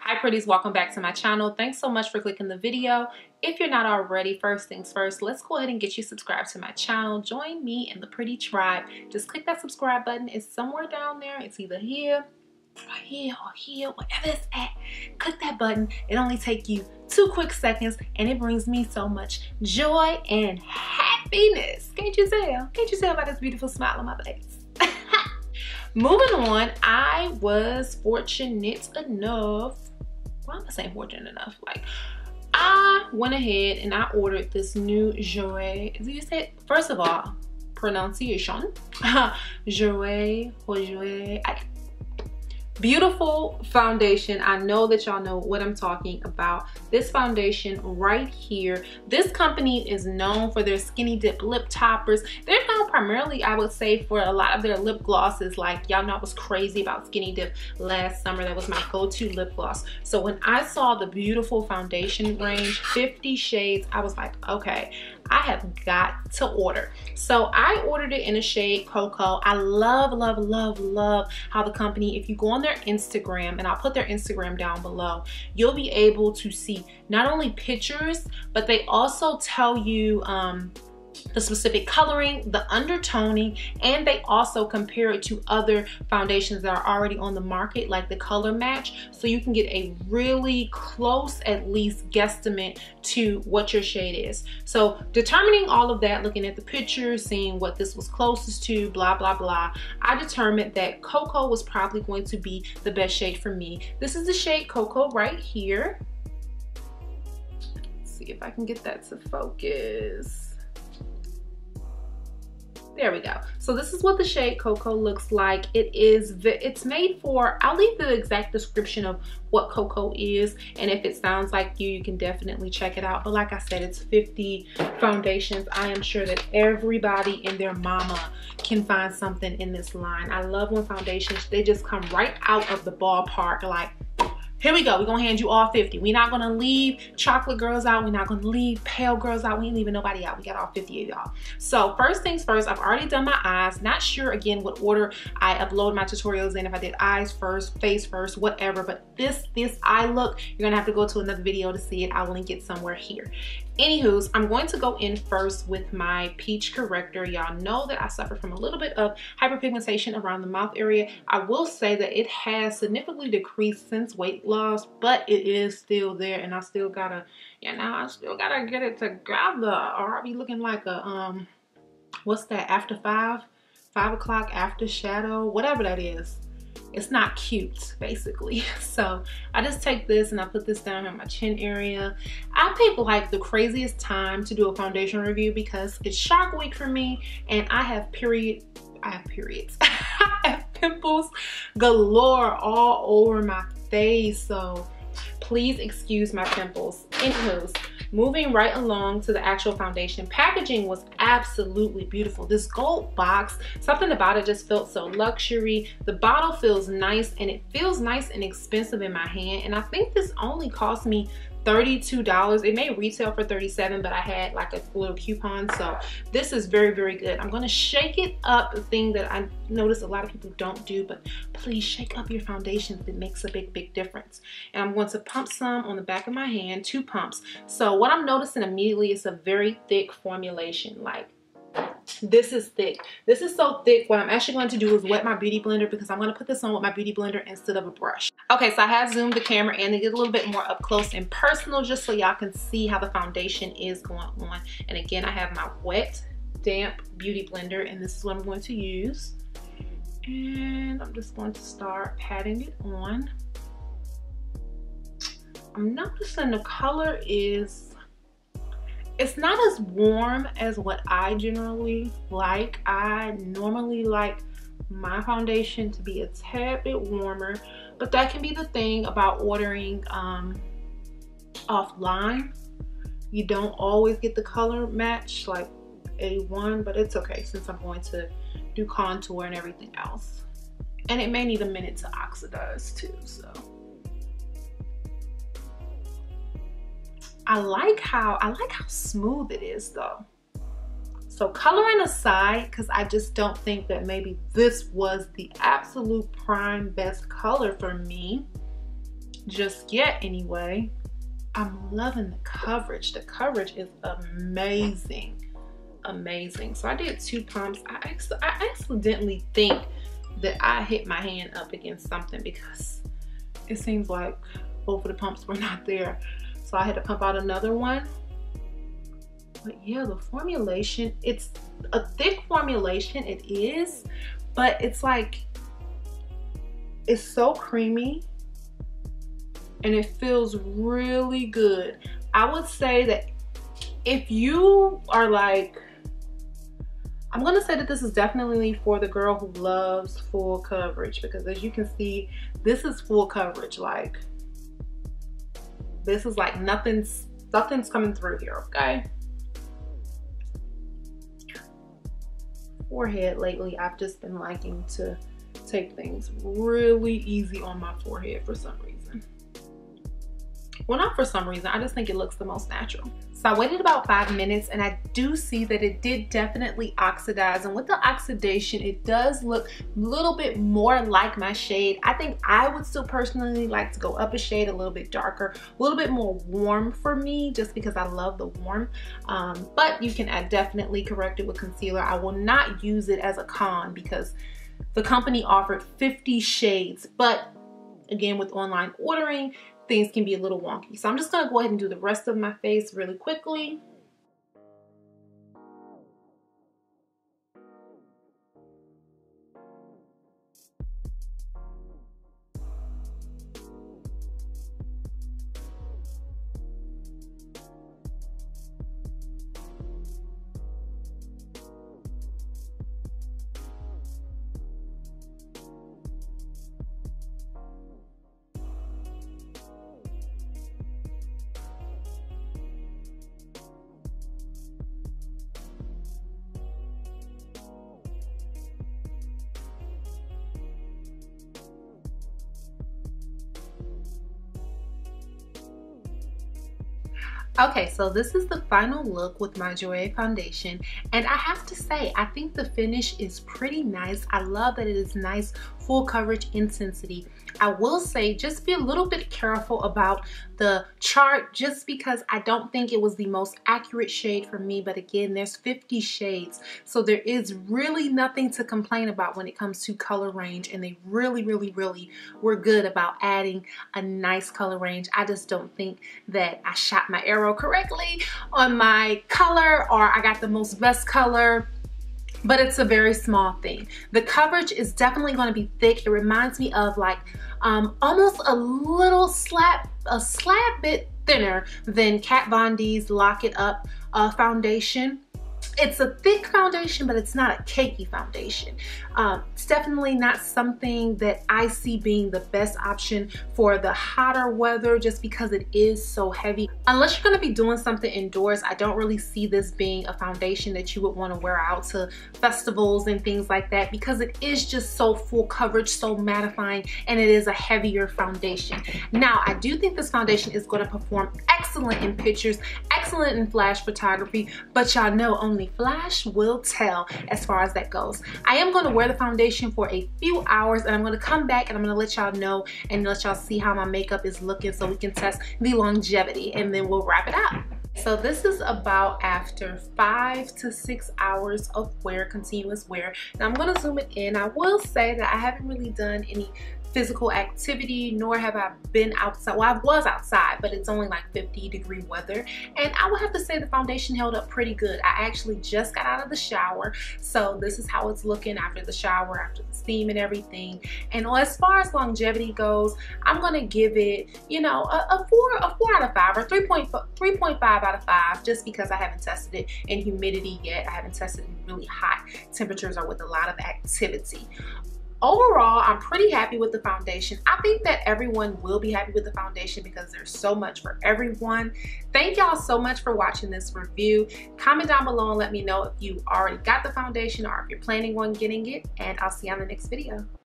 Hi pretties, welcome back to my channel. Thanks so much for clicking the video. If you're not already, first things first, let's go ahead and get you subscribed to my channel. Join me in the pretty tribe. Just click that subscribe button. It's somewhere down there. It's either here or here or here, wherever it's at. Click that button. It only takes you 2 quick seconds and it brings me so much joy and happiness. Can't you tell? Can't you tell by this beautiful smile on my face? Moving on, I was fortunate enough. Why am I saying fortunate enough? Like, I went ahead and I ordered this new Jouer. Do you say it? First of all, pronunciation. Jouer or Jouer. Beautiful foundation. I know that y'all know what I'm talking about. This foundation right here. This company is known for their skinny dip lip toppers. They're known primarily, I would say, for a lot of their lip glosses. Like, y'all know I was crazy about skinny dip last summer. That was my go-to lip gloss. So when I saw the beautiful foundation range, 50 shades, I was like, okay, I have got to order. So I ordered it in a shade Cocoa. I love, love, love, love how the company, if you go on their Instagram, and I'll put their Instagram down below, you'll be able to see not only pictures, but they also tell you the specific coloring, the undertoning, and they also compare it to other foundations that are already on the market, like the color match, so you can get a really close, at least, guesstimate to what your shade is. So determining all of that, looking at the pictures, seeing what this was closest to, blah blah blah, I determined that Cocoa was probably going to be the best shade for me. This is the shade Cocoa right here. Let's see if I can get that to focus. There we go. So this is what the shade Cocoa looks like. It's made for, I'll leave the exact description of what Cocoa is, and if it sounds like you can definitely check it out. But like I said, it's 50 foundations. I am sure that everybody and their mama can find something in this line. I love when foundations, they just come right out of the ballpark, like, here we go, we're gonna hand you all 50. We're not gonna leave chocolate girls out. We're not gonna leave pale girls out. We ain't leaving nobody out. We got all 50 of y'all. So first things first, I've already done my eyes. Not sure, again, what order I upload my tutorials in, if I did eyes first, face first, whatever. But this eye look, you're gonna have to go to another video to see it. I'll link it somewhere here. Anywho's, I'm going to go in first with my Peach Corrector. Y'all know that I suffer from a little bit of hyperpigmentation around the mouth area. I will say that it has significantly decreased since weight loss, but it is still there, and I still gotta, I still gotta get it together, or I'll be looking like a, what's that, after 5 o'clock after shadow, whatever that is. It's not cute, basically. So I just take this and I put this down in my chin area. I pick like the craziest time to do a foundation review because it's Shark Week for me, and I have periods. I have pimples galore all over my face. So please excuse my pimples. Anywho's, moving right along to the actual foundation. Packaging was absolutely beautiful. This gold box, something about it just felt so luxury. The bottle feels nice, and it feels nice and expensive in my hand. And I think this only cost me $32. It may retail for $37, but I had like a little coupon, so this is very, very good. I'm gonna shake it up, the thing that I notice a lot of people don't do, but please shake up your foundations. It makes a big, big difference. And I'm going to pump some on the back of my hand, 2 pumps. So what I'm noticing immediately is a very thick formulation. Like, this is thick. This is so thick. What I'm actually going to do is wet my beauty blender, because I'm going to put this on with my beauty blender instead of a brush. Okay, so I have zoomed the camera in to get a little bit more up close and personal, just so y'all can see how the foundation is going on. And again, I have my wet, damp beauty blender, and this is what I'm going to use. And I'm just going to start patting it on. I'm noticing the color is, it's not as warm as what I generally like. I normally like my foundation to be a tad bit warmer, but that can be the thing about ordering offline. You don't always get the color match like A1, but it's okay since I'm going to do contour and everything else. And it may need a minute to oxidize too, so. I like how smooth it is though. So coloring aside, because I just don't think that maybe this was the absolute prime best color for me, just yet anyway. I'm loving the coverage. The coverage is amazing. Amazing. So I did 2 pumps. I accidentally think that I hit my hand up against something because it seems like both of the pumps were not there. So I had to pump out another one. But yeah, the formulation, it's a thick formulation, it is, but it's like, it's so creamy and it feels really good. I would say that if you are like, I'm gonna say that this is definitely for the girl who loves full coverage, because as you can see, this is full coverage. Like, this is like nothing's coming through here, okay? Forehead lately, I've just been liking to take things really easy on my forehead for some reason. Well, not for some reason, I just think it looks the most natural. So I waited about 5 minutes and I do see that it did definitely oxidize, and with the oxidation it does look a little bit more like my shade. I think I would still personally like to go up a shade, a little bit darker, a little bit more warm for me, just because I love the warm. But you can definitely correct it with concealer. I will not use it as a con because the company offered 50 shades, but again, with online ordering, things can be a little wonky. So I'm just gonna go ahead and do the rest of my face really quickly. Okay, so this is the final look with my Jouer foundation, and I have to say, I think the finish is pretty nice. I love that it is nice full coverage intensity. I will say, just be a little bit careful about the chart, just because I don't think it was the most accurate shade for me, but again, there's 50 shades, so there is really nothing to complain about when it comes to color range, and they really were good about adding a nice color range. I just don't think that I shot my arrow correctly on my color, or I got the most best color, but it's a very small thing. The coverage is definitely going to be thick. It reminds me of like almost a slab bit thinner than Kat Von D's Lock It Up foundation. It's a thick foundation, but it's not a cakey foundation. It's definitely not something that I see being the best option for the hotter weather, just because it is so heavy. Unless you're gonna be doing something indoors, I don't really see this being a foundation that you would wanna wear out to festivals and things like that, because it is just so full coverage, so mattifying, and it is a heavier foundation. Now, I do think this foundation is gonna perform excellent in pictures, excellent in flash photography, but y'all know only flash will tell as far as that goes. I am going to wear the foundation for a few hours, and I'm going to come back and I'm going to let y'all know and let y'all see how my makeup is looking, so we can test the longevity, and then we'll wrap it up. So this is about after 5 to 6 hours of wear, continuous wear. Now I'm going to zoom it in. I will say that I haven't really done any physical activity, nor have I been outside. Well, I was outside, but it's only like 50-degree weather, and I would have to say the foundation held up pretty good. I actually just got out of the shower, so this is how it's looking after the shower, after the steam and everything. And as far as longevity goes, I'm gonna give it, you know, a 4 out of 5, or 3.5 out of 5, just because I haven't tested it in humidity yet. I haven't tested it in really hot temperatures or with a lot of activity. Overall, I'm pretty happy with the foundation. I think that everyone will be happy with the foundation because there's so much for everyone. Thank y'all so much for watching this review. Comment down below and let me know if you already got the foundation or if you're planning on getting it, and I'll see you on the next video.